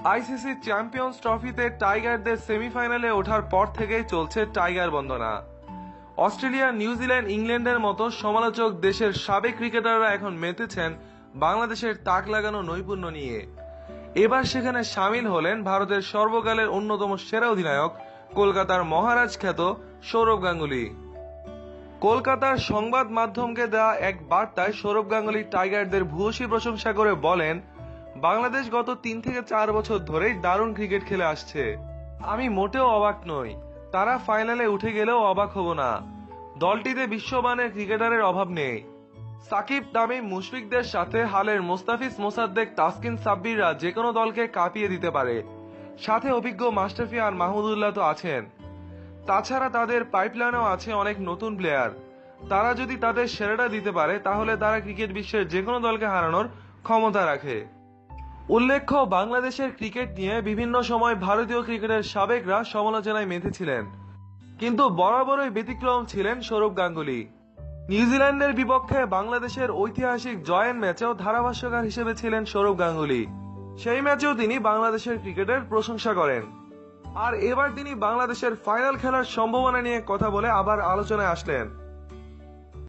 ICC champions ট্রফিতে টাইগারদের সেমিফাইনালে ওঠার পর থেকেই চলছে টাইগার বন্দনা। অস্ট্রেলিয়া, নিউজিল্যান্ড, ইংল্যান্ডের মতো সমালোচক দেশের সাবেক ক্রিকেটাররা এখন মেতেছেন বাংলাদেশের তাক লাগানো নৈপুণ্য নিয়ে। এবার সেখানে সামিল হলেন ভারতের সর্বকালের অন্যতম সেরা অধিনায়ক, কলকাতার মহারাজ খ্যাত সৌরভ গাঙ্গুলী। কলকাতার সংবাদ মাধ্যমকে দেওয়া এক বার্তায় সৌরভ গাঙ্গুলী টাইগারদের ভূয়সী প্রশংসা করে বলেন, বাংলাদেশ গত 3 থেকে 4 বছর ধরেই দারুণ ক্রিকেট খেলে আসছে। আমি মোটেও অবাক নই, তারা ফাইনালে উঠে গেলেও অবাক হব না। দলটিতে বিশ্বমানের ক্রিকেটারের অভাব নেই। সাকিব, তামিম, মুশফিকদের সাথে হালের মোস্তাফিজ, মোসাদ্দেক, তাসকিন, সাব্বিররা যে কোনো দলকে কাঁপিয়ে দিতে পারে। সাথে অভিজ্ঞ মাশরাফি আর মাহমুদুল্লাহ তো আছেন। তাছাড়া তাদের পাইপলাইনেও আছে অনেক নতুন প্লেয়ার। তারা যদি তাদের সেরাটা দিতে পারে তাহলে তারা ক্রিকেট বিশ্বের যে কোনো দলকে হারানোর ক্ষমতা রাখে। উল্লেখ্য, বাংলাদেশের ক্রিকেট নিয়ে বিভিন্ন সময় ভারতীয় ক্রিকেটের সাবেকরা সমালোচনায় মেতেছিলেন, কিন্তু বরাবরই ব্যতিক্রম ছিলেন সৌরভ গাঙ্গুলী। নিউজিল্যান্ডের বিপক্ষে বাংলাদেশের ঐতিহাসিক জয়ের ম্যাচেও ধারাভাষ্যকার হিসেবে ছিলেন সৌরভ গাঙ্গুলী। সেই ম্যাচেও তিনি বাংলাদেশের ক্রিকেটের প্রশংসা করেন। আর এবার তিনি বাংলাদেশের ফাইনাল খেলার সম্ভাবনা নিয়ে কথা বলে আবার আলোচনায় আসলেন।